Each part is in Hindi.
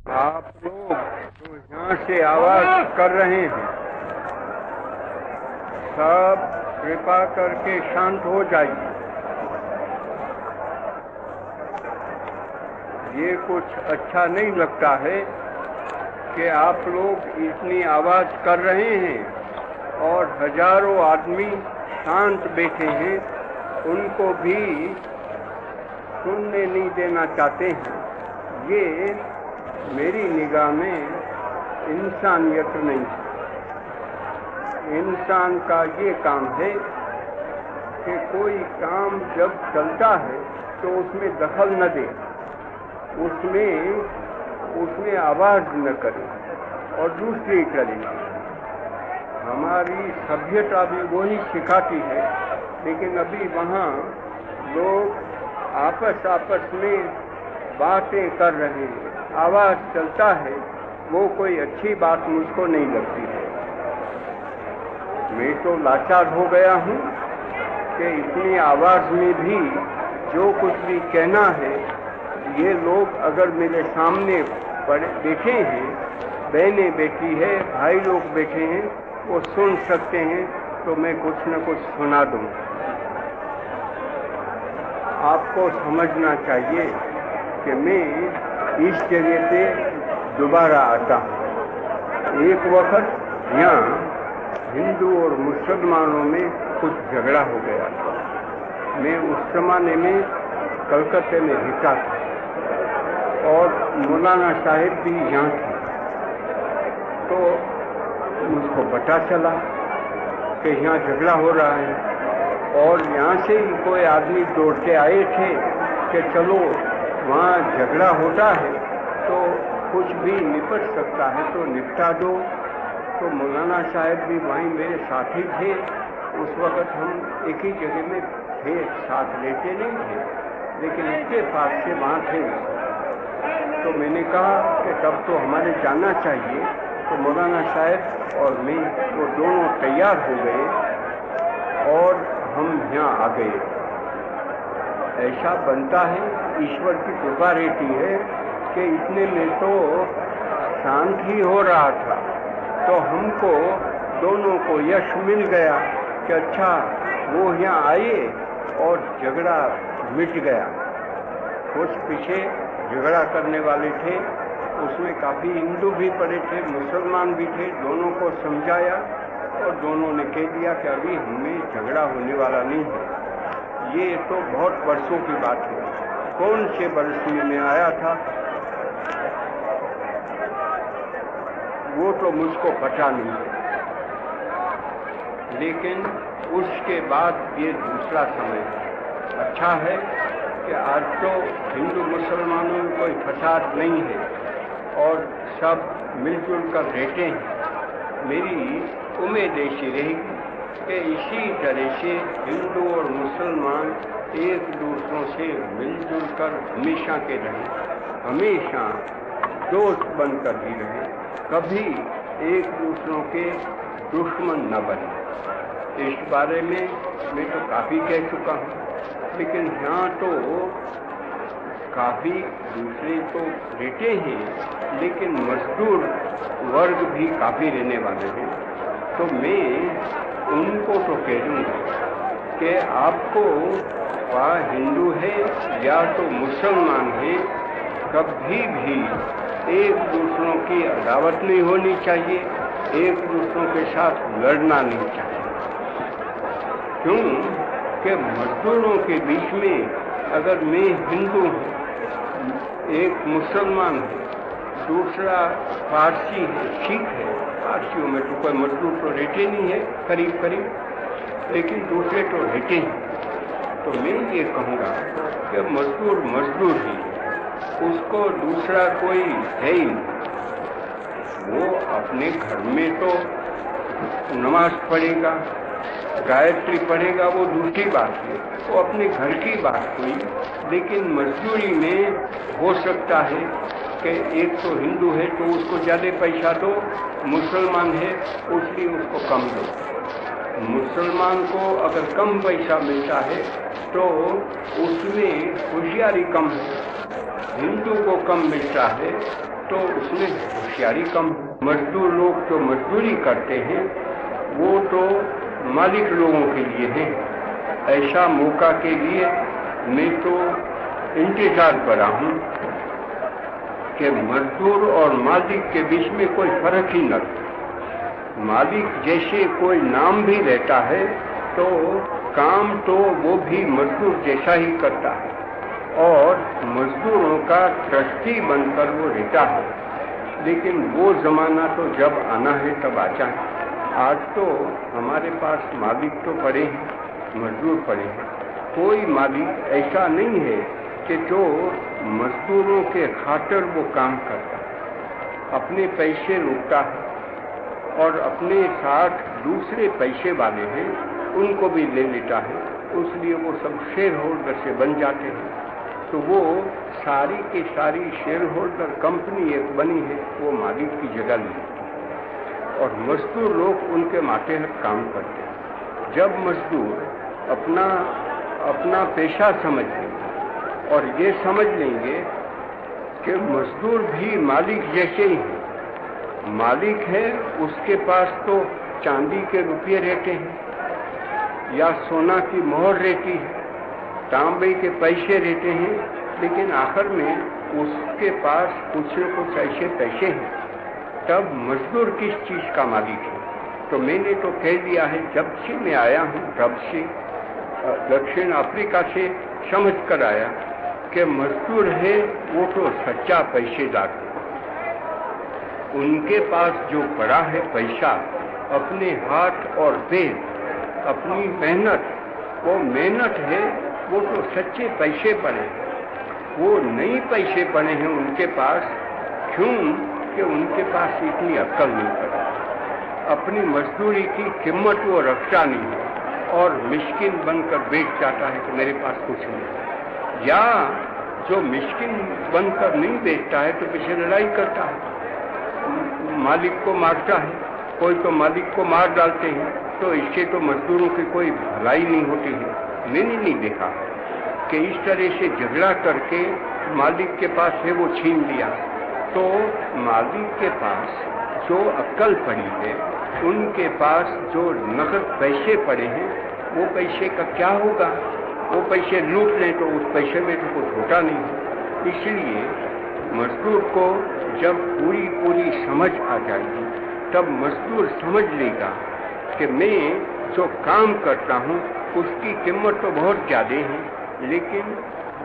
आप लोग जो यहाँ से आवाज कर रहे हैं, सब कृपा करके शांत हो जाइए। ये कुछ अच्छा नहीं लगता है कि आप लोग इतनी आवाज कर रहे हैं और हजारों आदमी शांत बैठे हैं, उनको भी सुनने नहीं देना चाहते हैं। ये मेरी निगाह में इंसानियत नहीं है। इंसान का ये काम है कि कोई काम जब चलता है तो उसमें दखल न दे, उसमें आवाज न करे और दूसरी करे। हमारी सभ्यता भी वही सिखाती है, लेकिन अभी वहाँ लोग आपस में बातें कर रहे हैं, आवाज चलता है, वो कोई अच्छी बात मुझको नहीं लगती है। मैं तो लाचार हो गया हूँ कि इतनी आवाज में भी जो कुछ भी कहना है, ये लोग अगर मेरे सामने बैठे हैं, बहनें बैठी है, भाई लोग बैठे हैं, वो सुन सकते हैं, तो मैं कुछ न कुछ सुना दूँ। आपको समझना चाहिए कि मैं इस जगह पे दोबारा आता हूँ। एक वक्त यहाँ हिंदू और मुसलमानों में कुछ झगड़ा हो गया था। मैं उस जमाने में कलकत्ते में रहता था और मौलाना साहिब भी यहाँ थे। तो मुझको पता चला कि यहाँ झगड़ा हो रहा है और यहाँ से ही कोई आदमी दौड़ के आए थे कि चलो वहाँ झगड़ा होता है तो कुछ भी निपट सकता है तो निपटा दो। तो मौलाना साहब भी वहीं मेरे साथी थे। उस वक्त हम एक ही जगह में थे, साथ रहते नहीं थे, लेकिन इसके पास से वहाँ थे। तो मैंने कहा कि तब तो हमारे जाना चाहिए। तो मौलाना साहब और मैं वो दोनों तैयार हो गए और हम यहाँ आ गए। ऐसा बनता है, ईश्वर की कृपा रहती है कि इतने में तो शांत ही हो रहा था, तो हमको दोनों को यश मिल गया कि अच्छा वो यहाँ आए और झगड़ा मिट गया। कुछ पीछे झगड़ा करने वाले थे, उसमें काफ़ी हिंदू भी पड़े थे, मुसलमान भी थे। दोनों को समझाया और दोनों ने कह दिया कि अभी हमें झगड़ा होने वाला नहीं है। ये तो बहुत वर्षों की बात है, कौन से वर्ष में मैं आया था वो तो मुझको पता नहीं है, लेकिन उसके बाद ये दूसरा समय है। अच्छा है कि आज तो हिंदू मुसलमानों में कोई फसाद नहीं है और सब मिलजुल कर रहते हैं। मेरी उम्मीद ऐसी रहेगी कि इसी तरह से हिंदू और मुसलमान एक दूसरों से मिलजुल कर हमेशा के रहें, हमेशा दोस्त बनकर ही रहें, कभी एक दूसरों के दुश्मन न बने। इस बारे में मैं तो काफ़ी कह चुका हूँ, लेकिन यहाँ तो काफ़ी दूसरे तो रहते हैं, लेकिन मजदूर वर्ग भी काफ़ी रहने वाले हैं। तो मैं उनको तो कह दूँगा कि आपको वह हिंदू है या तो मुसलमान है, कभी भी एक दूसरों की अदावत नहीं होनी चाहिए, एक दूसरों के साथ लड़ना नहीं चाहिए। क्यों कि मजदूरों के बीच में अगर मैं हिंदू हूँ, एक मुसलमान है, दूसरा पारसी है, सिख है, पारसियों में तो कोई मजदूर तो रहते नहीं है करीब करीब, लेकिन दूसरे तो रहते हैं। तो मैं ये कहूँगा कि मजदूर मजदूर ही, उसको दूसरा कोई है ही नहीं। वो अपने घर में तो नमाज पढ़ेगा, गायत्री पढ़ेगा, वो दूसरी बात है, वो अपने घर की बात हुई। लेकिन मजदूरी में हो सकता है कि एक तो हिंदू है तो उसको ज़्यादा पैसा दो, मुसलमान है उसलिए उसको कम दो। मुसलमान को अगर कम पैसा मिलता है तो उसमें होशियारी कम है, हिंदू को कम मिलता है तो तो उसमें होशियारी कम। मजदूर लोग जो मजदूरी करते हैं वो तो मालिक लोगों के लिए है। ऐसा मौका के लिए मैं तो इंतजार कर रहा हूँ कि मजदूर और मालिक के बीच में कोई फर्क ही न हो। मालिक जैसे कोई नाम भी रहता है तो काम तो वो भी मजदूर जैसा ही करता है और मजदूरों का ट्रस्टी बनकर वो रहता है। लेकिन वो जमाना तो जब आना है तब आता है। आज तो हमारे पास मालिक तो पड़े हैं, मजदूर पड़े हैं। कोई मालिक ऐसा नहीं है कि जो मजदूरों के खातिर वो काम करता है, अपने पैसे रोकता है और अपने साथ दूसरे पैसे वाले हैं उनको भी ले लेता है। उसलिए वो सब शेयर होल्डर से बन जाते हैं। तो वो सारी की सारी शेयर होल्डर कंपनी एक बनी है, वो मालिक की जगह लेती है और मजदूर लोग उनके माथे हाथ काम करते हैं। जब मजदूर अपना पेशा समझ लेंगे और ये समझ लेंगे कि मजदूर भी मालिक जैसे ही है, मालिक है उसके पास तो चांदी के रुपये रहते हैं या सोना की मोहर रहती है, तांबे के पैसे रहते हैं, लेकिन आखिर में उसके पास कुछ न कुछ ऐसे पैसे हैं। तब मजदूर किस चीज का मालिक है? तो मैंने तो कह दिया है, जब से मैं आया हूँ तब से दक्षिण अफ्रीका से समझ कर आया कि मजदूर है वो तो सच्चा पैसेदार है। उनके पास जो पड़ा है पैसा, अपने हाथ और पैर, अपनी मेहनत, वो मेहनत है वो तो सच्चे पैसे पड़े हैं। वो नई पैसे पड़े हैं उनके पास, क्यों कि उनके पास इतनी अक्ल नहीं पड़ी। अपनी मजदूरी की कीमत वो रखता नहीं है और मिस्किन बनकर बैठ जाता है कि मेरे पास कुछ नहीं। या जो मिस्किन बनकर नहीं बैठता है तो पीछे लड़ाई करता है, मालिक को मारता है, कोई तो मालिक को मार डालते हैं। तो इससे तो मजदूरों की कोई भलाई नहीं होती है। मैंने नहीं देखा कि इस तरह से झगड़ा करके मालिक के पास है वो छीन लिया। तो मालिक के पास जो अक्ल पड़ी है, उनके पास जो नकद पैसे पड़े हैं, वो पैसे का क्या होगा? वो पैसे लूट लें तो उस पैसे में तो कुछ होता नहीं है। इसलिए मजदूर को जब पूरी समझ आ जाएगी तब मजदूर समझ लेगा कि मैं जो काम करता हूँ उसकी कीमत तो बहुत ज़्यादा है, लेकिन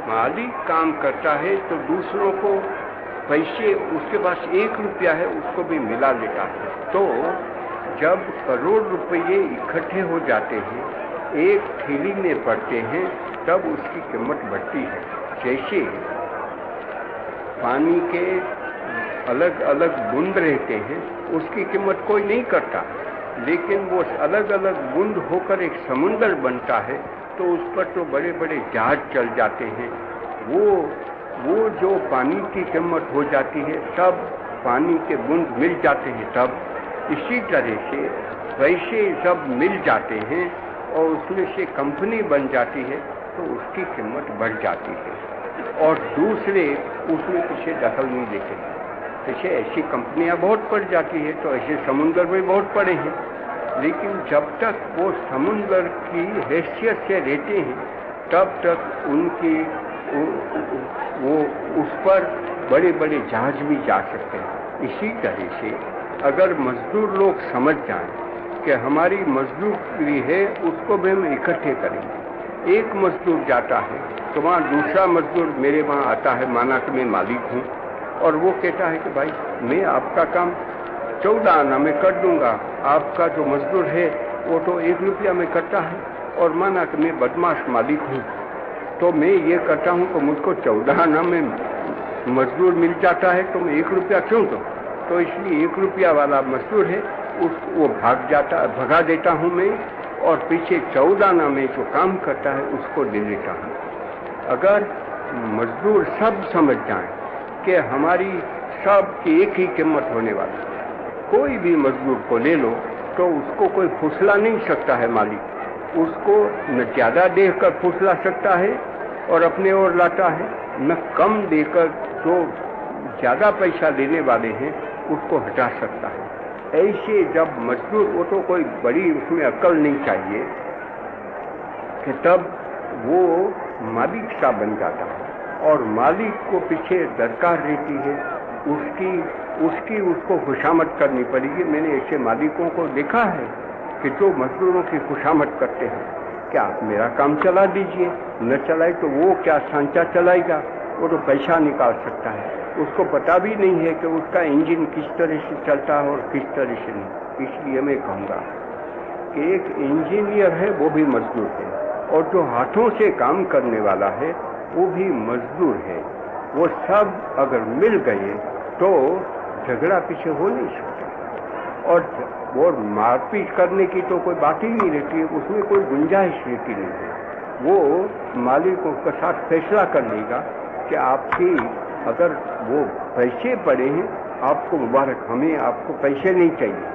मालिक काम करता है तो दूसरों को पैसे, उसके पास 1 रुपया है उसको भी मिला लेता है। तो जब करोड़ रुपये इकट्ठे हो जाते हैं, एक थैली में पड़ते हैं, तब उसकी कीमत बढ़ती है। जैसे पानी के अलग अलग बूंद रहते हैं, उसकी कीमत कोई नहीं करता, लेकिन वो अलग अलग बूंद होकर एक समुंदर बनता है तो उस पर तो बड़े बड़े जहाज चल जाते हैं। वो जो पानी की कीमत हो जाती है, तब पानी के बूंद मिल जाते हैं। तब इसी तरह से पैसे जब मिल जाते हैं और उसमें से कंपनी बन जाती है तो उसकी कीमत बढ़ जाती है और दूसरे उसमें पीछे दखल नहीं देते। जैसे ऐसी कंपनियां बहुत पड़ जाती है तो ऐसे समुंदर में बहुत पड़े हैं, लेकिन जब तक वो समुंदर की हैसियत से रहते हैं तब तक उनकी वो उस पर बड़े बड़े जहाज भी जा सकते हैं। इसी तरह से अगर मजदूर लोग समझ जाएं कि हमारी मजदूरी है, उसको भी हम इकट्ठे करेंगे। एक मजदूर जाता है तो वहाँ दूसरा मजदूर मेरे वहाँ आता है, माना कि मैं मालिक हूँ, और वो कहता है कि भाई मैं आपका काम 14 आना में कर दूंगा, आपका जो मजदूर है वो तो 1 रुपया में करता है, और माना कि मैं बदमाश मालिक हूँ तो मैं ये करता हूँ तो मुझको 14 आना में मजदूर मिल जाता है तो मैं 1 रुपया क्यों दूँ? तो इसलिए 1 रुपया वाला मजदूर है वो भगा देता हूँ मैं, और पीछे 14 आना में जो काम करता है उसको दे देता हूँ। अगर मजदूर सब समझ जाएं कि हमारी सब की एक ही कीमत होने वाली, कोई भी मजदूर को ले लो तो उसको कोई फुसला नहीं सकता है मालिक, उसको न ज़्यादा देकर फुसला सकता है और अपने ओर लाता है, न कम देकर जो ज़्यादा पैसा लेने वाले हैं उसको हटा सकता है। ऐसे जब मजदूर, वो तो कोई बड़ी उसमें अक्ल नहीं चाहिए कि तब वो मालिक सा बन जाता है और मालिक को पीछे दरकार रहती है, उसको खुशामद करनी पड़ेगी। मैंने ऐसे मालिकों को देखा है कि जो मजदूरों की खुशामद करते हैं, क्या आप मेरा काम चला दीजिए, न चलाए तो वो क्या सांचा चलाएगा, वो तो पैसा निकाल सकता है, उसको पता भी नहीं है कि उसका इंजन किस तरह से चलता है और किस तरह से नहीं। इसलिए मैं कहूँगा कि एक इंजीनियर है वो भी मजदूर है, और जो हाथों से काम करने वाला है वो भी मजदूर है। वो सब अगर मिल गए तो झगड़ा पीछे हो नहीं सकता, और मारपीट करने की तो कोई बात ही नहीं रहती है, उसमें कोई गुंजाइश रहती नहीं है। वो मालिकों के साथ फैसला कर लेगा कि आपकी अगर वो पैसे पड़े हैं आपको मुबारक, हमें आपको पैसे नहीं चाहिए,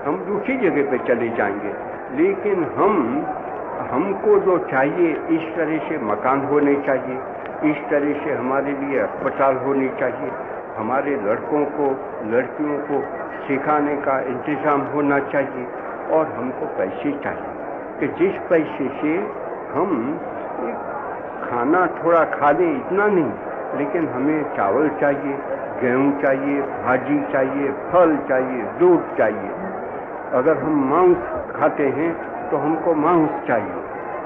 हम दूसरी जगह पे चले जाएंगे, लेकिन हमको जो चाहिए इस तरह से मकान होने चाहिए, इस तरह से हमारे लिए अस्पताल होनी चाहिए, हमारे लड़कों को लड़कियों को सिखाने का इंतज़ाम होना चाहिए, और हमको पैसे चाहिए कि जिस पैसे से हम खाना थोड़ा खा लें, इतना नहीं, लेकिन हमें चावल चाहिए, गेहूं चाहिए, भाजी चाहिए, फल चाहिए, दूध चाहिए। अगर हम मांस खाते हैं तो हमको मांस चाहिए,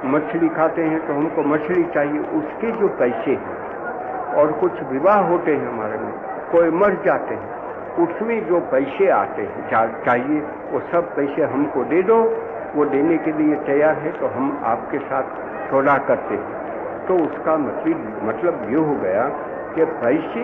मछली खाते हैं तो हमको मछली चाहिए, उसके जो पैसे हैं। और कुछ विवाह होते हैं हमारे में, कोई मर जाते हैं, उसमें जो पैसे आते हैं चाहिए, वो सब पैसे हमको दे दो, वो देने के लिए तैयार है तो हम आपके साथ सौदा करते हैं। तो उसका मतलब ये हो गया कि पैसे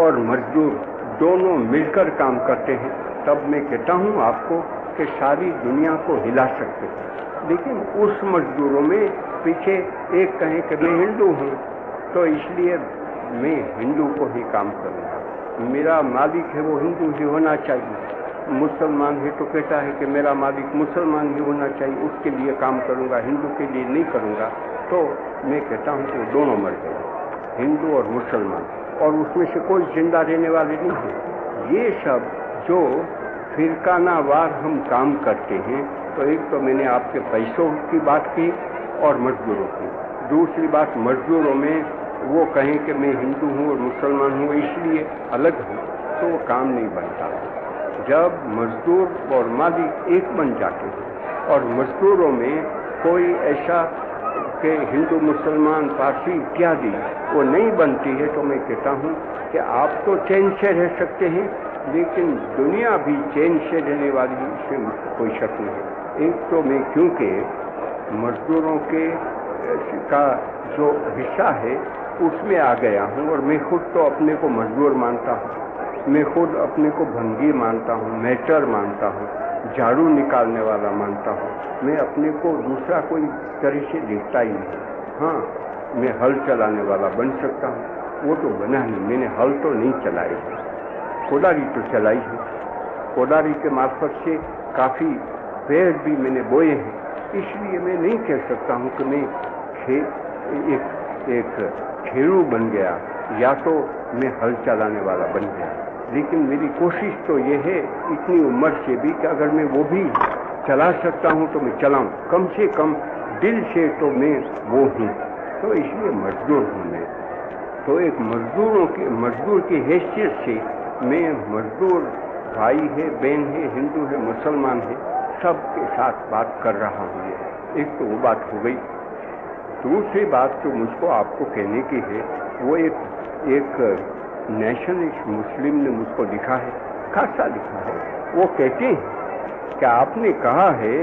और मजदूर दोनों मिलकर काम करते हैं, तब मैं कहता हूँ आपको कि सारी दुनिया को हिला सकते हैं। लेकिन उस मजदूरों में पीछे एक कहें कि मैं हिंदू हूँ तो इसलिए मैं हिंदू को ही काम करूँगा, मेरा मालिक है वो हिंदू ही होना चाहिए, मुसलमान है तो कहता है कि मेरा मालिक मुसलमान ही होना चाहिए, उसके लिए काम करूँगा, हिंदू के लिए नहीं करूँगा। तो मैं कहता हूँ कि दोनों मर गए, हिंदू और मुसलमान, और उसमें से कोई जिंदा रहने वाले नहीं है। ये सब जो फिरकानावार हम काम करते हैं, तो एक तो मैंने आपके पैसों की बात की और मजदूरों की, दूसरी बात मजदूरों में वो कहें कि मैं हिंदू हूँ और मुसलमान हूँ इसलिए अलग हूँ, तो वो काम नहीं बनता। जब मजदूर और मालिक एक बन जाते हैं और मजदूरों में कोई ऐसा कि हिंदू मुसलमान पारसी इत्यादि वो नहीं बनती है, तो मैं कहता हूँ कि आप तो चैन से रह सकते हैं, लेकिन दुनिया भी चैन से रहने वाली है, इसमें कोई शक नहीं है। एक तो मैं क्योंकि मजदूरों के का जो हिस्सा है उसमें आ गया हूँ, और मैं खुद तो अपने को मजदूर मानता हूँ, मैं खुद अपने को भंगी मानता हूँ, मेटर मानता हूँ, झाड़ू निकालने वाला मानता हूँ, मैं अपने को दूसरा कोई तरह से देखता ही नहीं। हाँ, मैं हल चलाने वाला बन सकता हूँ, वो तो बना नहीं, मैंने हल तो नहीं चलाई है, कोदारी तो चलाई है, कोदारी के मार्फत से काफ़ी पेड़ भी मैंने बोए हैं, इसलिए मैं नहीं कह सकता हूँ कि मैं एक खेड़ू बन गया या तो मैं हल चलाने वाला बन गया, लेकिन मेरी कोशिश तो ये है इतनी उम्र से भी कि अगर मैं वो भी चला सकता हूँ तो मैं चलाऊँ, कम से कम दिल से तो मैं वो हूँ, तो इसलिए मजदूर हूँ मैं। तो एक मजदूर की हैसियत से मैं मजदूर भाई है, बहन है, हिंदू है, मुसलमान है, सबके साथ बात कर रहा हूँ। एक तो वो बात हो गई। दूसरी बात जो मुझको आपको कहने की है, वो एक नेशनलिस्ट मुस्लिम ने मुझको लिखा है, खासा लिखा है। वो कहते हैं कि आपने कहा है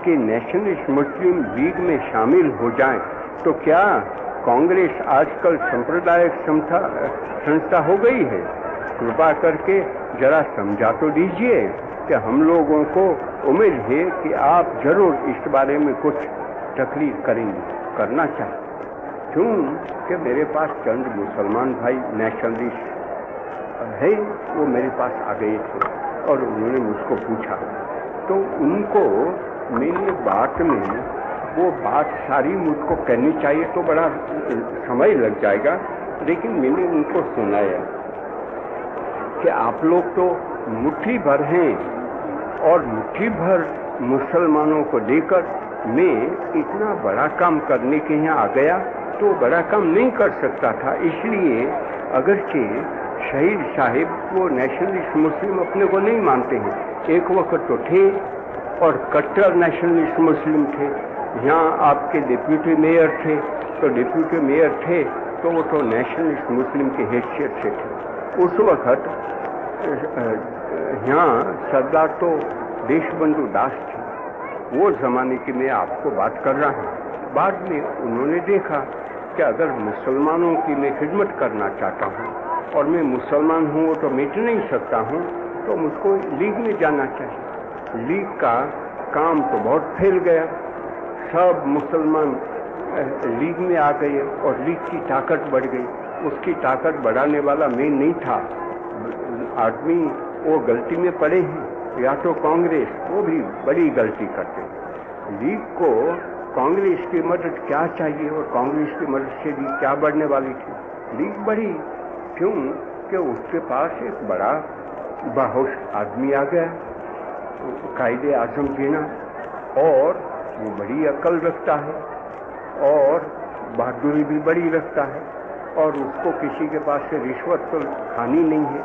कि नेशनलिस्ट मुस्लिम लीग में शामिल हो जाएं, तो क्या कांग्रेस आजकल सांप्रदायिक संस्था हो गई है? कृपा करके जरा समझा तो दीजिए कि हम लोगों को उम्मीद है कि आप जरूर इस बारे में कुछ तकलीफ करना चाहिए। क्यों कि मेरे पास चंद मुसलमान भाई नेशनलिस्ट है, वो मेरे पास आ गए थे और उन्होंने मुझको पूछा, तो उनको मेरी बात में वो बात सारी मुझको कहनी चाहिए तो बड़ा समय लग जाएगा, लेकिन मैंने उनको सुनाया कि आप लोग तो मुट्ठी भर हैं और मुट्ठी भर मुसलमानों को लेकर मैं इतना बड़ा काम करने के यहाँ आ गया तो बड़ा काम नहीं कर सकता था। इसलिए अगरचे शहीद साहिब वो नेशनलिस्ट मुस्लिम अपने को नहीं मानते हैं, एक वक्त तो थे और कट्टर नेशनलिस्ट मुस्लिम थे। यहाँ आपके डिप्यूटी मेयर थे, तो डिप्यूटी मेयर थे तो वो तो नेशनलिस्ट मुस्लिम की हैसियत से थे। उस वक्त यहाँ सरदार तो देशबंधु दास थे, वो ज़माने की मैं आपको बात कर रहा हूँ। बाद में उन्होंने देखा कि अगर मुसलमानों की मैं खिदमत करना चाहता हूँ और मैं मुसलमान हूँ वो तो मिट नहीं सकता हूँ, तो मुझको लीग में जाना चाहिए। लीग का काम तो बहुत फैल गया, सब मुसलमान लीग में आ गए और लीग की ताकत बढ़ गई। उसकी ताकत बढ़ाने वाला मैं नहीं था। आदमी वो गलती में पड़े हैं, या तो कांग्रेस, वो भी बड़ी गलती करते हैं। लीग को कांग्रेस की मदद क्या चाहिए और कांग्रेस की मदद से लीग क्या बढ़ने वाली थी? लीग बढ़ी क्यों कि उसके पास एक बड़ा बाहोश आदमी आ गया, कायदे आजम जीना, और वो बड़ी अकल रखता है और बहादुरी भी बड़ी रखता है, और उसको किसी के पास से रिश्वत तो खानी नहीं है।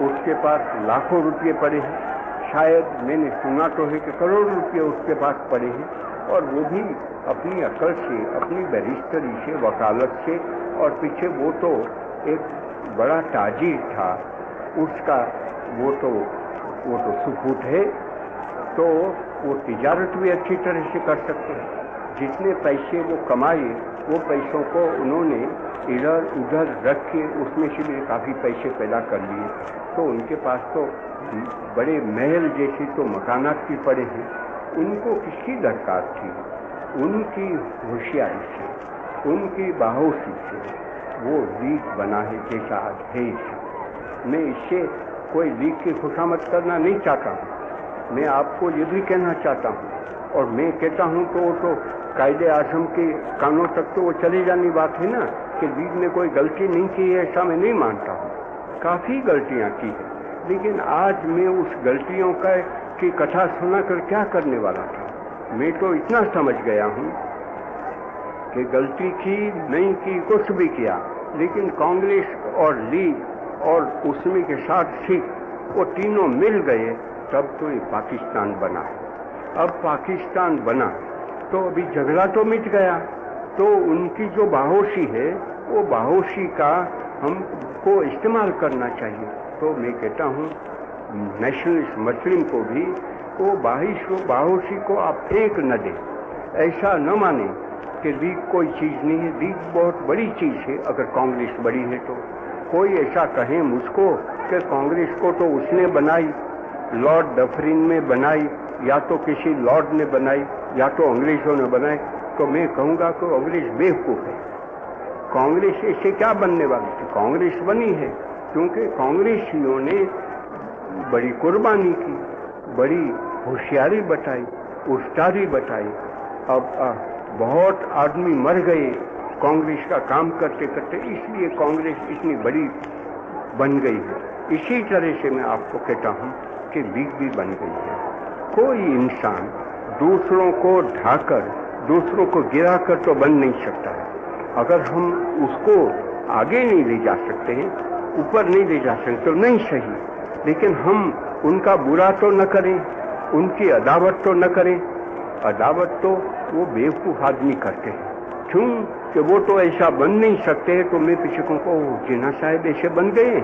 उसके पास लाखों रुपये पड़े हैं, शायद मैंने सुना तो है कि करोड़ रुपये उसके पास पड़े हैं, और वो भी अपनी अकल से, अपनी बैरिस्टरी से, वकालत से, और पीछे वो तो एक बड़ा ताजिर था, उसका वो तो सुकूत है, तो वो तिजारत भी अच्छी तरह से कर सकते हैं। जितने पैसे वो कमाए वो पैसों को उन्होंने इधर उधर रख के उसमें से भी काफ़ी पैसे पैदा कर लिए, तो उनके पास तो बड़े महल जैसी तो मकानात भी पड़े हैं। उनको किसकी दरकार थी? उनकी होशियारी से, उनकी बाहोशी से वो लीग बना है जैसा आज है। मैं इससे कोई लीग की खुशामद करना नहीं चाहता हूँ, मैं आपको ये भी कहना चाहता हूँ, और मैं कहता हूँ तो वो तो कायदे आज़म के कानून तक तो वो चली जानी बात है ना, कि लीग ने कोई गलती नहीं की है, ऐसा मैं नहीं मानता हूँ। काफ़ी गलतियाँ की है, लेकिन आज मैं उस गलतियों की कथा सुनाकर क्या करने वाला था? मैं तो इतना समझ गया हूँ कि गलती की नहीं की, कुछ भी किया, लेकिन कांग्रेस और लीग और उसमें के साथ सिख, वो तीनों मिल गए, तब तो ये पाकिस्तान बना। अब पाकिस्तान बना तो अभी झगड़ा तो मिट गया, तो उनकी जो बाहोशी है वो बाहोशी का हमको इस्तेमाल करना चाहिए। तो मैं कहता हूँ नेशनलिस्ट मुस्लिम को भी वो बाहोशी को आप फेंक न दें, ऐसा न माने कि लीग कोई चीज़ नहीं है। लीग बहुत बड़ी चीज़ है। अगर कांग्रेस बड़ी है तो कोई ऐसा कहे मुझको कि कांग्रेस को तो उसने बनाई, लॉर्ड डफरिन में बनाई, या तो किसी लॉर्ड ने बनाई, या तो अंग्रेजों ने बनाई, तो मैं कहूँगा कि अंग्रेज बेवकूफ़ है। कांग्रेस इससे क्या बनने वाली थी? कांग्रेस बनी है क्योंकि कांग्रेसियों ने बड़ी कुर्बानी की, बड़ी होशियारी बताई, उस्तादी बताई। अब बहुत आदमी मर गए कांग्रेस का काम करते करते, इसलिए कांग्रेस इतनी बड़ी बन गई है। इसी तरह से मैं आपको कहता हूँ कि लीग भी बन गई है। कोई इंसान दूसरों को ढाकर, दूसरों को गिराकर तो बन नहीं सकता है। अगर हम उसको आगे नहीं ले जा सकते हैं, ऊपर नहीं ले जा सकते तो नहीं सही, लेकिन हम उनका बुरा तो न करें, उनकी अदावत तो न करें। अदावत तो वो बेवकूफ़ आदमी करते हैं, क्यों कि वो तो ऐसा बन नहीं सकते। तो मैं पीछे कहूँ जिन्ना साहब ऐसे बन गए,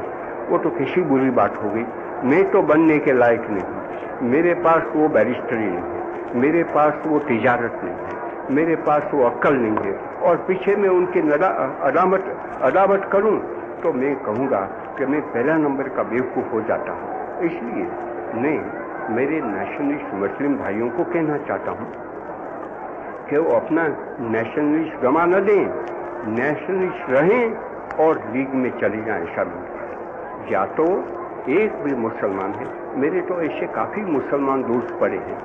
वो तो किसी बुरी बात हो गई। मैं तो बनने के लायक नहीं हूँ, मेरे पास वो बैरिस्टरी नहीं है, मेरे पास वो तिजारत नहीं है, मेरे पास वो अक्ल नहीं है, और पीछे मैं उनकी अदावत करूं तो मैं कहूँगा कि मैं पहला नंबर का बेवकूफ़ हो जाता हूँ। इसलिए मैं मेरे नेशनलिस्ट मुस्लिम भाइयों को कहना चाहता हूँ कि वो अपना नेशनलिस्ट गमा न दें, नेशनलिस्ट रहें और लीग में चले जाएं सब। या तो एक भी मुसलमान है, मेरे तो ऐसे काफ़ी मुसलमान दोस्त पड़े हैं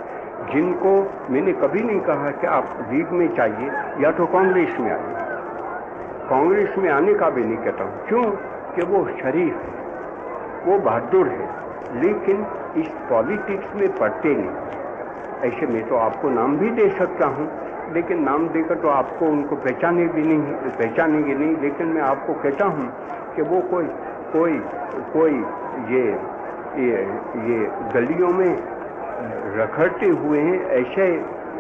जिनको मैंने कभी नहीं कहा कि आप लीग में चाहिए या तो कांग्रेस में आइए। कांग्रेस में आने का भी नहीं कहता हूँ। क्यों? कि वो शरीफ है, वो बहादुर है, लेकिन इस पॉलिटिक्स में पढ़ते नहीं। ऐसे में तो आपको नाम भी दे सकता हूँ, लेकिन नाम देकर तो आपको उनको पहचानेंगे नहीं। लेकिन मैं आपको कहता हूँ कि वो कोई ये गलियों में रखड़ते हुए हैं, ऐसे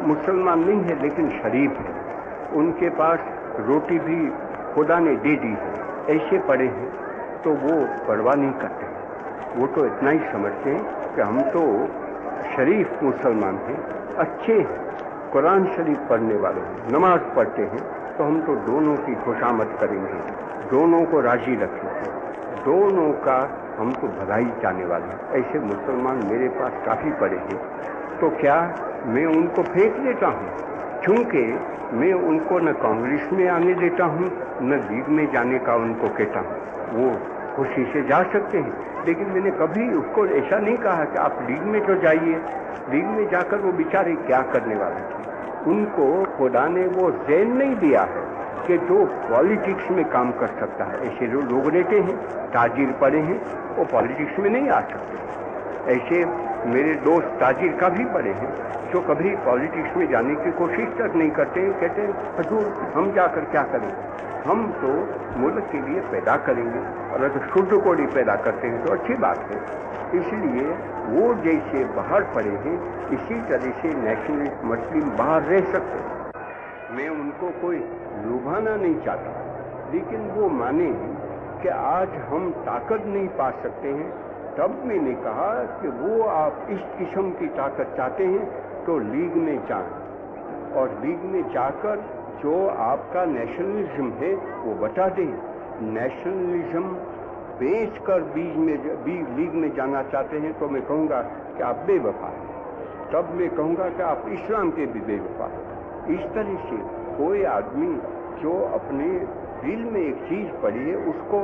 मुसलमान नहीं है, लेकिन शरीफ है। उनके पास रोटी भी खुदा ने दे दी है, ऐसे पड़े हैं, तो वो परवाह नहीं करते। वो तो इतना ही समझते हैं कि हम तो शरीफ मुसलमान हैं, अच्छे हैं, कुरान शरीफ पढ़ने वाले हैं, नमाज पढ़ते हैं, तो हम तो दोनों की खुशामद करेंगे, दोनों को राजी रखेंगे, दोनों का हम तो भलाई चाहने वाले हैं। ऐसे मुसलमान मेरे पास काफ़ी पड़े हैं। तो क्या मैं उनको फेंक देता हूँ? क्योंकि मैं उनको न कांग्रेस में आने देता हूँ, न लीग में जाने का उनको कहता हूँ। वो खुशी से जा सकते हैं, लेकिन मैंने कभी उसको ऐसा नहीं कहा कि आप लीग में तो जाइए। लीग में जाकर वो बेचारे क्या करने वाले थे? उनको खुदा ने वो ज़हन नहीं दिया है कि जो पॉलिटिक्स में काम कर सकता है। ऐसे जो लोग रहते हैं, ताजिर पड़े हैं, वो पॉलिटिक्स में नहीं आ सकते। ऐसे मेरे दोस्त ताजिर का भी पड़े हैं जो कभी पॉलिटिक्स में जाने की कोशिश तक नहीं करते हैं। कहते हैं हजूर हम जाकर क्या करेंगे, हम तो मुल्क के लिए पैदा करेंगे, और अगर शुद्ध कोड़ी पैदा करते हैं तो अच्छी बात है। इसलिए वो जैसे बाहर पड़े हैं, इसी तरह से नेशनलिस्ट मुस्लिम बाहर रह सकते हैं। मैं उनको कोई लुभाना नहीं चाहता, लेकिन वो माने कि आज हम ताकत नहीं पा सकते हैं। तब मैंने कहा कि वो आप इस किस्म की ताकत चाहते हैं तो लीग में जाएं, और लीग में जाकर जो आपका नेशनलिज्म है वो बता दें। नेशनलिज्म बेचकर लीग में जाना चाहते हैं तो मैं कहूँगा कि आप बेवफा हैं। तब मैं कहूँगा कि आप इस्लाम के भी बेवफा हैं। इस तरह से कोई आदमी जो अपने दिल में एक चीज़ पड़ी है उसको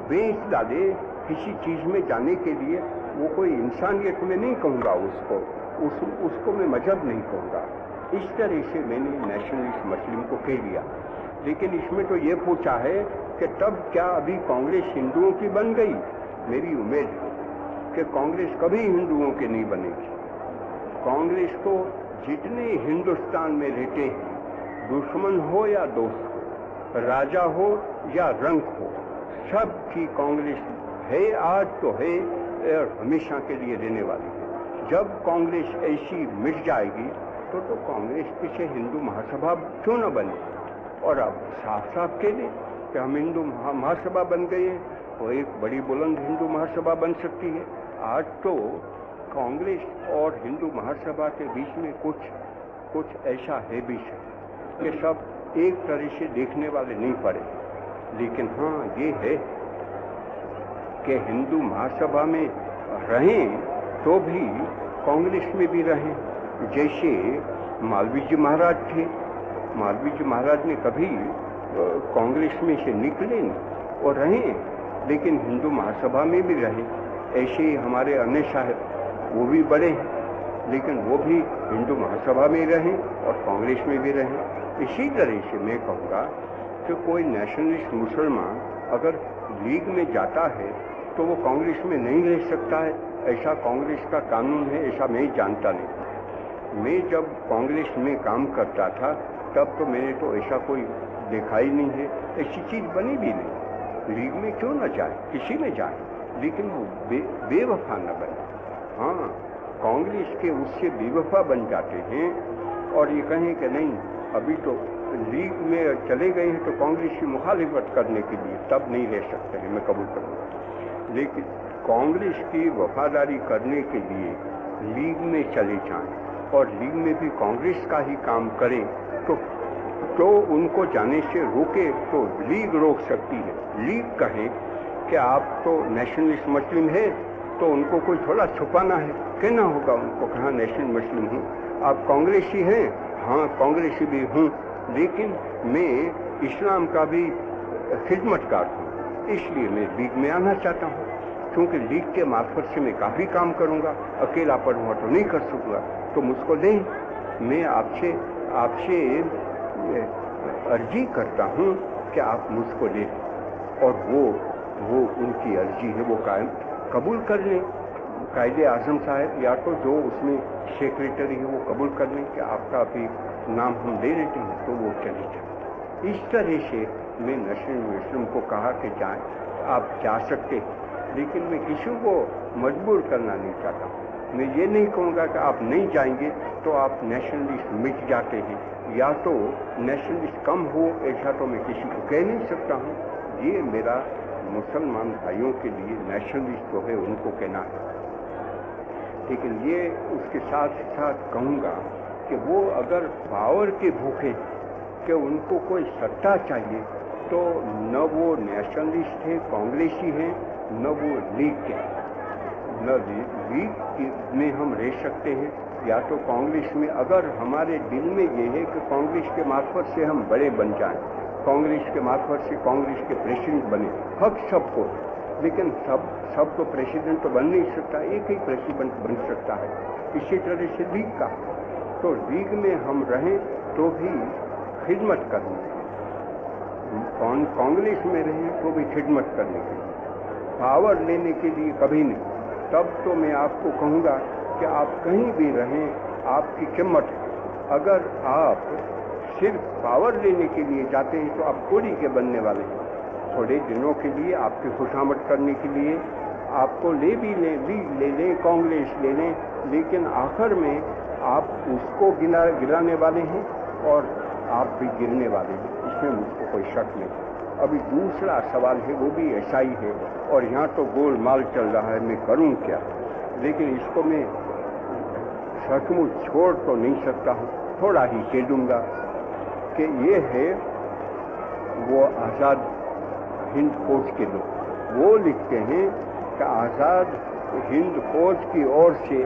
बेच डाले किसी चीज़ में जाने के लिए, वो कोई इंसानियत में नहीं कहूँगा उसको मैं मजहब नहीं कहूँगा। इस तरह से मैंने नेशनलिस्ट मुस्लिम को कह दिया। लेकिन इसमें तो ये पूछा है कि तब क्या अभी कांग्रेस हिंदुओं की बन गई? मेरी उम्मीद है कि कांग्रेस कभी हिंदुओं की नहीं बनेगी। कांग्रेस को जितने हिंदुस्तान में रहते हैं, दुश्मन हो या दोस्त हो, राजा हो या रंक हो, सब की कांग्रेस है, आज तो है और हमेशा के लिए रहने वाली है। जब कांग्रेस ऐसी मिट जाएगी तो कांग्रेस पीछे हिंदू महासभा क्यों न बने? और अब साफ साफ कह दें कि हम हिंदू महासभा बन गए हैं, तो एक बड़ी बुलंद हिंदू महासभा बन सकती है। आज तो कांग्रेस और हिंदू महासभा के बीच में कुछ ऐसा है भी कि सब एक तरह से देखने वाले नहीं पड़े। लेकिन हाँ ये है कि हिंदू महासभा में रहें तो भी कांग्रेस में भी रहें। जैसे मालवीय जी महाराज थे, मालवीय जी महाराज ने कभी कांग्रेस में से निकले नहीं और रहें, लेकिन हिंदू महासभा में भी रहे। ऐसे ही हमारे अन्य साहब, वो भी बड़े हैं, लेकिन वो भी हिंदू महासभा में रहें और कांग्रेस में भी रहें। इसी तरह से मैं कहूँगा कि कोई नेशनलिस्ट मुसलमान अगर लीग में जाता है तो वो कांग्रेस में नहीं रह सकता है। ऐसा कांग्रेस का कानून है, ऐसा मैं जानता नहीं। मैं जब कांग्रेस में काम करता था तब तो मैंने तो ऐसा कोई देखा ही नहीं है, ऐसी चीज़ बनी भी नहीं। लीग में क्यों न जाए, किसी में जाए, लेकिन वो बेवफा न बने। हाँ, कांग्रेस के उससे बेवफा बन जाते हैं और ये कहें कि नहीं अभी तो लीग में चले गए हैं तो कांग्रेस की मुखालिफत करने के लिए, तब नहीं रह सकते हैं, मैं कबूल करूँगा। लेकिन कांग्रेस की वफादारी करने के लिए लीग में चले जाएं और लीग में भी कांग्रेस का ही काम करें तो उनको जाने से रोके तो लीग रोक सकती है। लीग कहे कि आप तो नेशनलिस्ट मुस्लिम है तो उनको कोई थोड़ा छुपाना है, कहना होगा उनको कहाँ नेशनल मुस्लिम हूँ। आप कांग्रेसी हैं? हाँ कांग्रेसी भी हूँ, लेकिन मैं इस्लाम का भी खिदमतकार हूँ, इसलिए मैं लीग में आना चाहता हूँ। क्योंकि लीग के मार्फत से मैं काफ़ी काम करूँगा, अकेला पढ़ूँगा तो नहीं कर सकूँगा, तो मुझको लें। मैं आपसे अर्जी करता हूँ कि आप मुझको ले लें, और वो उनकी अर्जी है, वो कबूल कर लें। कायदे आज़म साहब या तो जो उसमें सेक्रेटरी है वो कबूल कर लें कि आपका भी नाम हम ले लेते हैं, तो वो चले जाए। इस तरह से मैं नेशनल मुस्लिम को कहा कि जाएं, आप जा सकते हैं, लेकिन मैं किसी को मजबूर करना नहीं चाहता हूँ। मैं ये नहीं कहूँगा कि आप नहीं जाएंगे तो आप नेशनलिस्ट मिट जाते हैं, या तो नेशनलिस्ट कम हो, ऐसा तो मैं किसी को कह नहीं सकता हूँ। ये मेरा मुसलमान भाइयों के लिए नेशनलिस्ट जो है उनको कहना है। लेकिन ये उसके साथ साथ कहूँगा कि वो अगर पावर के भूखे कि उनको कोई सत्ता चाहिए, तो न वो नेशनलिस्ट है, कांग्रेसी हैं, न वो लीग के, न लीग में हम रह सकते हैं, या तो कांग्रेस में। अगर हमारे दिल में ये है कि कांग्रेस के मार्फत से हम बड़े बन जाएं, कांग्रेस के मार्फत से कांग्रेस के प्रेसिडेंट बने, हक सबको, लेकिन सब तो प्रेसिडेंट तो बन नहीं सकता, एक ही प्रेसिडेंट बन सकता है। इसी तरह से लीग का, तो लीग में हम रहें तो भी खिदमत करनी, कांग्रेस में रहें तो भी खिदमत करने के लिए, पावर लेने के लिए कभी नहीं। तब तो मैं आपको कहूँगा कि आप कहीं भी रहें, आपकी कीमत है। अगर आप सिर्फ पावर लेने के लिए जाते हैं तो आप कोड़ी के बनने वाले हैं। थोड़े दिनों के लिए आपकी खुशामद करने के लिए आपको ले भी लें, लीग ले लें, कांग्रेस ले लें, लेकिन आखिर में आप उसको गिराने वाले हैं और आप भी गिरने वाले हैं, इसमें मुझको कोई शक नहीं। अभी दूसरा सवाल है, वो भी ऐसा ही है, और यहाँ तो गोलमाल चल रहा है, मैं करूँ क्या? लेकिन इसको मैं सचमुच छोड़ तो नहीं सकता हूँ, थोड़ा ही कह दूँगा कि ये है वो आज़ाद हिंद फौज के लोग, वो लिखते हैं कि आज़ाद हिंद फौज की ओर से,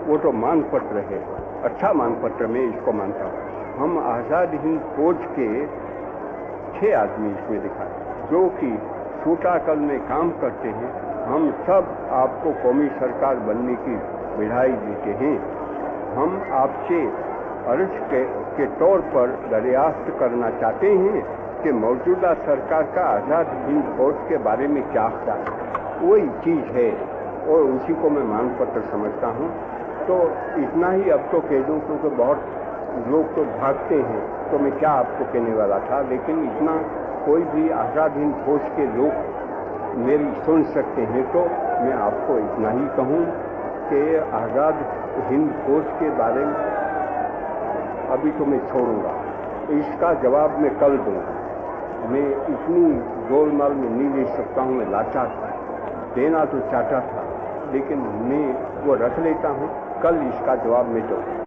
वो तो मानपत्र है, अच्छा मानपत्र मैं इसको मानता हूँ। हम आज़ाद हिंद फौज के 6 आदमी इसमें लिखा है जो कि सूटाकल में काम करते हैं। हम सब आपको कौमी सरकार बनने की बधाई देते हैं। हम आपसे अर्ज के तौर पर दरियाफ्त करना चाहते हैं कि मौजूदा सरकार का आज़ाद हिंद फौज के बारे में क्या ख्याल है। वही चीज़ है और उसी को मैं मांगपत्र समझता हूँ। तो इतना ही अब तो कह दूँ, क्योंकि बहुत लोग तो भागते हैं, तो मैं क्या आपको कहने वाला था। लेकिन इतना कोई भी आज़ाद हिंद फौज के लोग मेरी सुन सकते हैं, तो मैं आपको इतना ही कहूँ कि आज़ाद हिंद फौज के बारे में अभी तो मैं छोड़ूंगा, इसका जवाब मैं कल दूंगा। मैं इतनी गोलमाल में नहीं ले सकता हूँ, मैं लाचार था, देना तो चाहता था, लेकिन मैं वो रख लेता हूँ, कल इसका जवाब मैं दूंगा।